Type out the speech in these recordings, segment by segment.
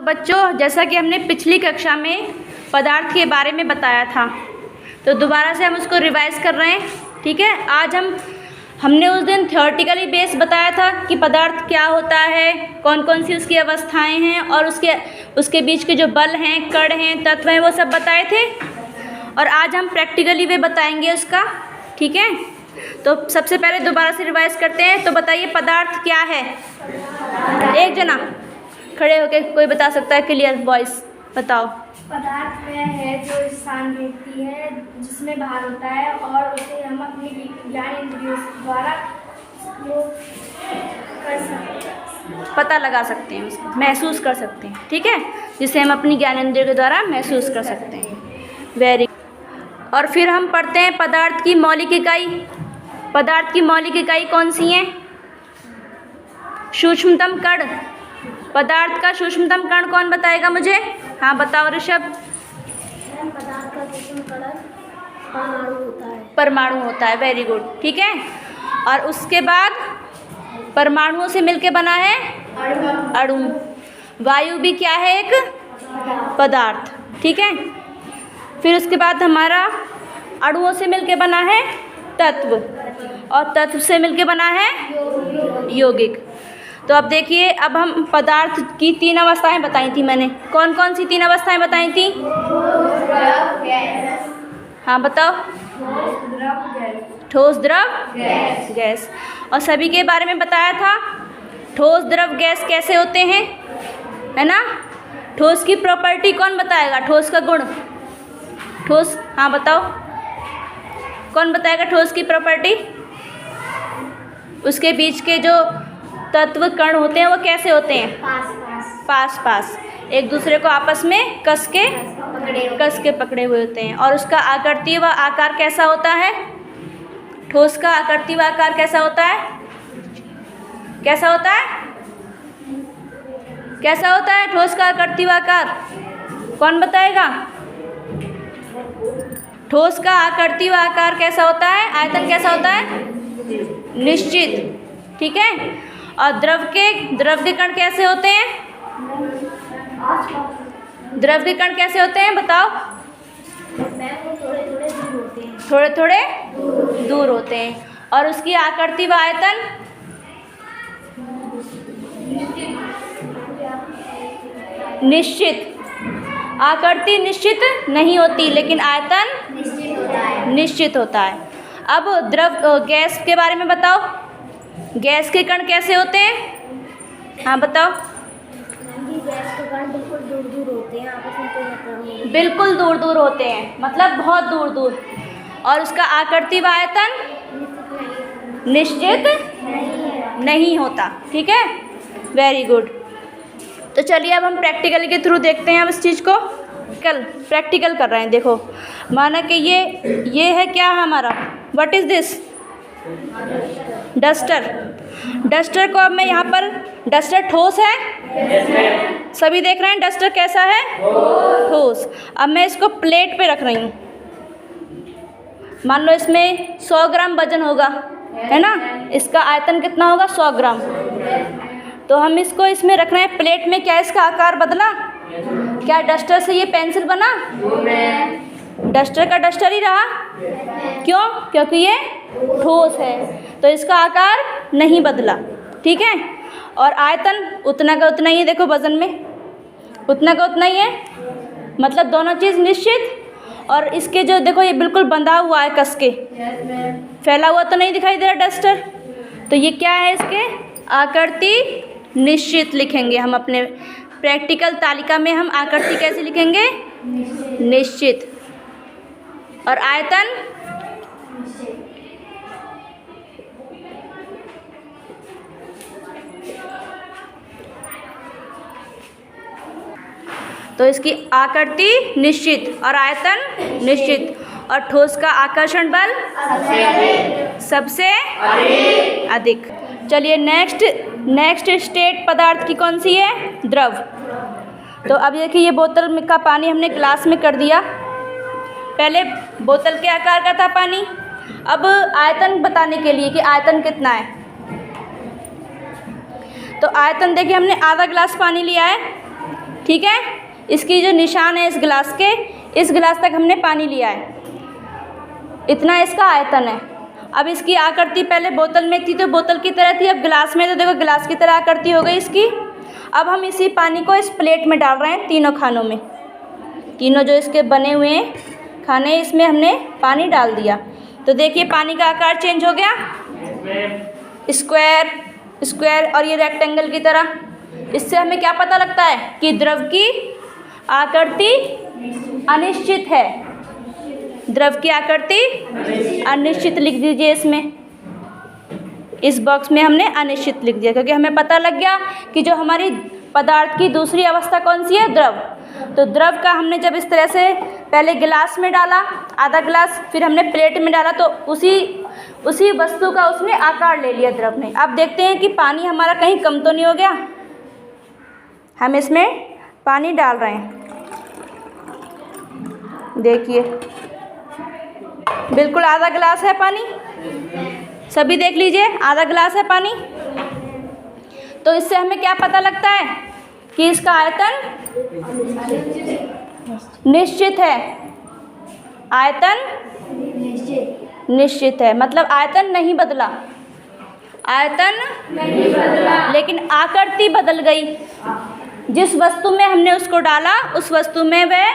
बच्चों, जैसा कि हमने पिछली कक्षा में पदार्थ के बारे में बताया था, तो दोबारा से हम उसको रिवाइज कर रहे हैं। ठीक है, आज हमने उस दिन थ्योरेटिकली बेस बताया था कि पदार्थ क्या होता है, कौन कौन सी उसकी अवस्थाएं हैं और उसके बीच के जो बल हैं, कण हैं, तत्व हैं, वो सब बताए थे। और आज हम प्रैक्टिकली वे बताएंगे उसका। ठीक है, तो सबसे पहले दोबारा से रिवाइज करते हैं। तो बताइए पदार्थ क्या है। एक जना खड़े होकर कोई बता सकता है, क्लियर वॉइस बताओ। पदार्थ वह है जो स्थान व्यक्ति है, जिसमें भार होता है और उसे हम अपनी ज्ञान इंद्रियों द्वारा वो कर सकते हैं, पता लगा सकते हैं, उसको महसूस कर सकते हैं। ठीक है, जिसे हम अपनी ज्ञान इंद्रियों के द्वारा महसूस कर सकते हैं। वेरी। और फिर हम पढ़ते हैं पदार्थ की मौलिक इकाई। पदार्थ की मौलिक इकाई कौन सी हैं? सूक्ष्मतम कण। पदार्थ का सूक्ष्मतम कण कौन बताएगा मुझे? हाँ बताओ ऋषभ। पदार्थ का सूक्ष्म कण परमाणु होता है। परमाणु होता है, वेरी गुड। ठीक है, और उसके बाद परमाणुओं से मिलके बना है अणु। वायु भी क्या है? एक पदार्थ। ठीक है, फिर उसके बाद हमारा अणुओं से मिलके बना है तत्व, और तत्व से मिलके बना है यौगिक। तो अब देखिए, अब हम पदार्थ की 3 अवस्थाएं बताई थी मैंने। कौन कौन सी 3 अवस्थाएं बताई थी? हाँ बताओ। ठोस, द्रव, गैस। और सभी के बारे में बताया था। ठोस, द्रव, गैस कैसे होते हैं, है ना। ठोस की प्रॉपर्टी कौन बताएगा? ठोस का गुण। ठोस, हाँ बताओ, कौन बताएगा ठोस की प्रॉपर्टी? उसके बीच के जो तत्व कण होते हैं वो कैसे होते हैं? पास पास एक दूसरे को आपस में कस के पकड़े हुए होते हैं। और उसका आकृति व आकार कैसा होता है? ठोस का आकृति व आकार कैसा होता है? कैसा होता है? कैसा होता है ठोस का आकृति व आकार? कौन बताएगा? ठोस का आकृति व आकार कैसा होता है? आयतन कैसा होता है? निश्चित। ठीक है, और द्रव के कण कैसे होते हैं? द्रव के कण कैसे होते हैं बताओ? थोड़े थोड़े दूर होते हैं। और उसकी आकृति व आयतन? निश्चित। आकृति निश्चित नहीं होती, लेकिन आयतन निश्चित होता है। अब गैस के बारे में बताओ। गैस के कण कैसे होते हैं? हाँ बताओ। गैस के कण बिल्कुल दूर दूर होते हैं, आपस में कोई मतलब नहीं। बिल्कुल दूर दूर होते हैं, मतलब बहुत दूर दूर। और उसका आकृति व आयतन निश्चित नहीं होता। ठीक है, वेरी गुड। तो चलिए अब हम प्रैक्टिकल के थ्रू देखते हैं अब इस चीज़ को। कल प्रैक्टिकल कर रहे हैं। देखो, माना कि ये है क्या हमारा? What is this? Duster. Duster को अब मैं यहाँ पर, डस्टर ठोस है? सभी देख रहे हैं डस्टर कैसा है? ठोस। अब मैं इसको प्लेट पे रख रही हूँ। मान लो इसमें 100 ग्राम वजन होगा, है ना। इसका आयतन कितना होगा? 100 ग्राम। तो हम इसको इसमें रख रहे हैं प्लेट में। क्या इसका आकार बदला? क्या डस्टर से ये पेंसिल बना? डस्टर का डस्टर ही रहा। क्यों? क्योंकि ये ठोस है, तो इसका आकार नहीं बदला। ठीक है, और आयतन उतना का उतना ही है। देखो, वजन में उतना का उतना ही है, मतलब दोनों चीज़ निश्चित। और इसके जो देखो, ये बिल्कुल बंधा हुआ है कस के, फैला हुआ तो नहीं दिखाई दे रहा डस्टर। तो ये क्या है? इसके आकृति निश्चित लिखेंगे हम अपने प्रैक्टिकल तालिका में। हम आकृति कैसे लिखेंगे? निश्चित। और आयतन तो इसकी आकृति निश्चित और आयतन निश्चित। और ठोस का आकर्षण बल सबसे अधिक। चलिए नेक्स्ट स्टेट पदार्थ की कौन सी है? द्रव। तो अब देखिए, ये बोतल का पानी हमने ग्लास में कर दिया। पहले बोतल के आकार का था पानी। अब आयतन बताने के लिए कि आयतन कितना है, तो आयतन देखिए, हमने आधा गिलास पानी लिया है, ठीक है। इसकी जो निशान है इस गिलास के, इस गिलास तक हमने पानी लिया है, इतना इसका आयतन है। अब इसकी आकृति पहले बोतल में थी तो बोतल की तरह थी, अब गिलास में तो देखो गिलास की तरह आकृति हो गई इसकी। अब हम इसी पानी को इस प्लेट में डाल रहे हैं, तीनों खानों में, तीनों जो इसके बने हुए हैं खाने, इसमें हमने पानी डाल दिया। तो देखिए पानी का आकार चेंज हो गया, स्क्वायर स्क्वायर और ये रेक्टेंगल की तरह। इससे हमें क्या पता लगता है कि द्रव की आकृति अनिश्चित है। द्रव की आकृति अनिश्चित लिख दीजिए इसमें, इस बॉक्स में हमने अनिश्चित लिख दिया, क्योंकि हमें पता लग गया कि जो हमारी पदार्थ की दूसरी अवस्था कौन सी है, द्रव। तो द्रव का हमने जब इस तरह से पहले गिलास में डाला आधा गिलास, फिर हमने प्लेट में डाला, तो उसी वस्तु का उसने आकार ले लिया द्रव ने। अब देखते हैं कि पानी हमारा कहीं कम तो नहीं हो गया। हम इसमें पानी डाल रहे हैं, देखिए बिल्कुल आधा गिलास है पानी, सभी देख लीजिए आधा गिलास है पानी। तो इससे हमें क्या पता लगता है कि इसका आयतन निश्चित है। आयतन निश्चित है मतलब आयतन नहीं बदला, आयतन नहीं बदला, लेकिन आकृति बदल गई। जिस वस्तु में हमने उसको डाला उस वस्तु में वह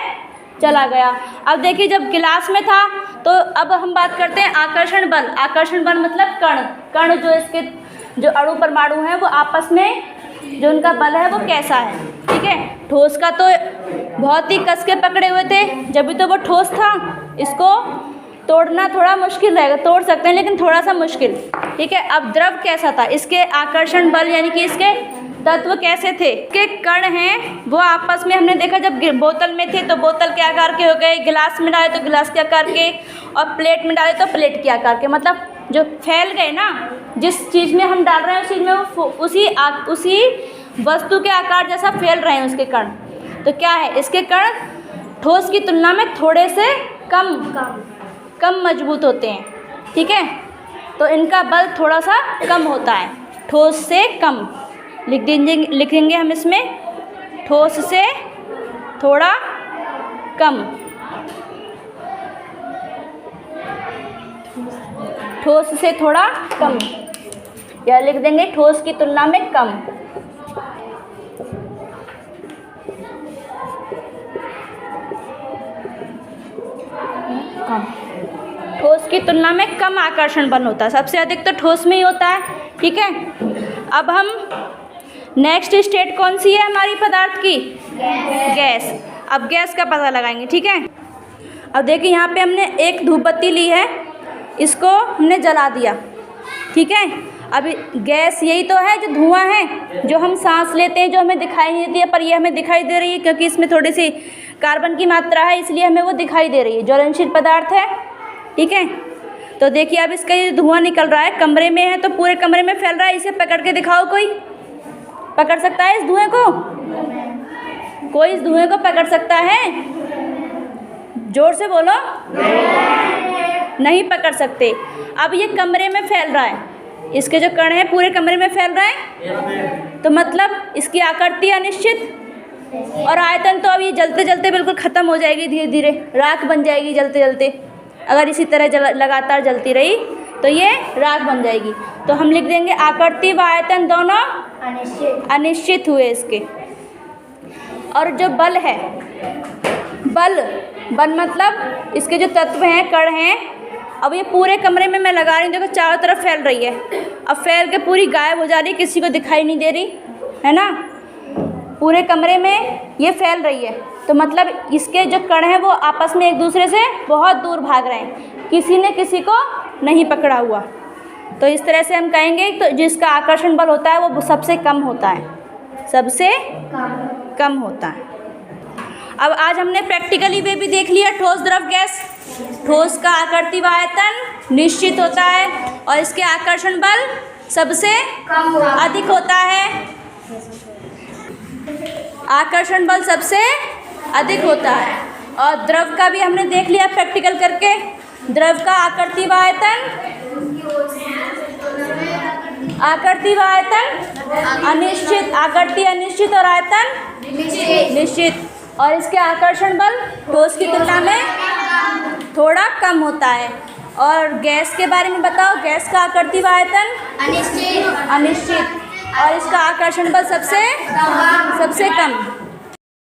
चला गया। अब देखिए जब गिलास में था, तो अब हम बात करते हैं आकर्षण बल। आकर्षण बल मतलब कण, कण जो इसके जो अणु परमाणु हैं वो आपस में जो उनका बल है वो कैसा है, ठीक है। ठोस का तो बहुत ही कस के पकड़े हुए थे, जब भी तो वो ठोस था, इसको तोड़ना थोड़ा मुश्किल रहेगा, तोड़ सकते हैं लेकिन थोड़ा सा मुश्किल, ठीक है। अब द्रव कैसा था, इसके आकर्षण बल यानी कि इसके तत्व कैसे थे, के कण हैं वो आपस में हमने देखा जब बोतल में थे तो बोतल के आकार के हो गए, गिलास में डाले तो गिलास के आकार के, और प्लेट में डाले तो प्लेट के आकार के। मतलब जो फैल गए ना, जिस चीज़ में हम डाल रहे हैं उस चीज़ में वो उसी वस्तु के आकार जैसा फैल रहे हैं उसके कण। तो क्या है, इसके कण ठोस की तुलना में थोड़े से कम मजबूत होते हैं, ठीक है। तो इनका बल थोड़ा सा कम होता है, ठोस से कम। लिखेंगे हम इसमें ठोस से थोड़ा कम, ठोस से थोड़ा कम, या लिख देंगे ठोस की तुलना में कम। ठोस की तुलना में कम आकर्षण बल होता है, सबसे अधिक तो ठोस में ही होता है, ठीक है। अब हम नेक्स्ट स्टेट कौन सी है हमारी पदार्थ की, गैस। अब गैस का पता लगाएंगे, ठीक है। अब देखिए यहाँ पे हमने एक धूप बत्ती ली है, इसको हमने जला दिया, ठीक है। अभी गैस यही तो है जो धुआं है, जो हम सांस लेते हैं, जो हमें दिखाई नहीं देती है, पर ये हमें दिखाई दे रही है क्योंकि इसमें थोड़ी सी कार्बन की मात्रा है, इसलिए हमें वो दिखाई दे रही है, ज्वलनशील पदार्थ है, ठीक है। तो देखिए अब इसका ये धुआं निकल रहा है, कमरे में है तो पूरे कमरे में फैल रहा है। इसे पकड़ के दिखाओ, कोई पकड़ सकता है इस धुएं को? कोई इस धुएं को पकड़ सकता है? जोर से बोलो। नहीं पकड़ सकते। अब ये कमरे में फैल रहा है, इसके जो कण हैं पूरे कमरे में फैल रहा है, तो मतलब इसकी आकृति अनिश्चित, और आयतन तो अब ये जलते जलते बिल्कुल ख़त्म हो जाएगी, धीरे धीरे राख बन जाएगी जलते जलते। अगर इसी तरह लगातार जलती रही तो ये राख बन जाएगी। तो हम लिख देंगे आकृति व आयतन दोनों अनिश्चित हुए इसके। और जो बल है, बल मतलब इसके जो तत्व हैं, कण हैं, अब ये पूरे कमरे में मैं लगा रही हूँ, देखो चारों तरफ फैल रही है। अब फैल के पूरी गायब हो जा रही है, किसी को दिखाई नहीं दे रही है ना, पूरे कमरे में ये फैल रही है। तो मतलब इसके जो कण हैं वो आपस में एक दूसरे से बहुत दूर भाग रहे हैं, किसी ने किसी को नहीं पकड़ा हुआ। तो इस तरह से हम कहेंगे तो जिसका आकर्षण बल होता है वो सबसे कम होता है, सबसे कम होता है। अब आज हमने प्रैक्टिकली वे भी देख लिया, ठोस द्रव गैस। ठोस का आकृति व आयतन निश्चित होता है और इसके आकर्षण बल सबसे अधिक होता है। आकर्षण बल सबसे अधिक होता है। और द्रव का भी हमने देख लिया प्रैक्टिकल करके, द्रव का आकृति व आयतन अनिश्चित, आकृति अनिश्चित और आयतन निश्चित। निश्चित। और इसके आकर्षण बल ठोस की तुलना में थोड़ा कम होता है। और गैस के बारे में बताओ, गैस का आकृति व आयतन अनिश्चित। और इसका आकर्षण बल सबसे कम।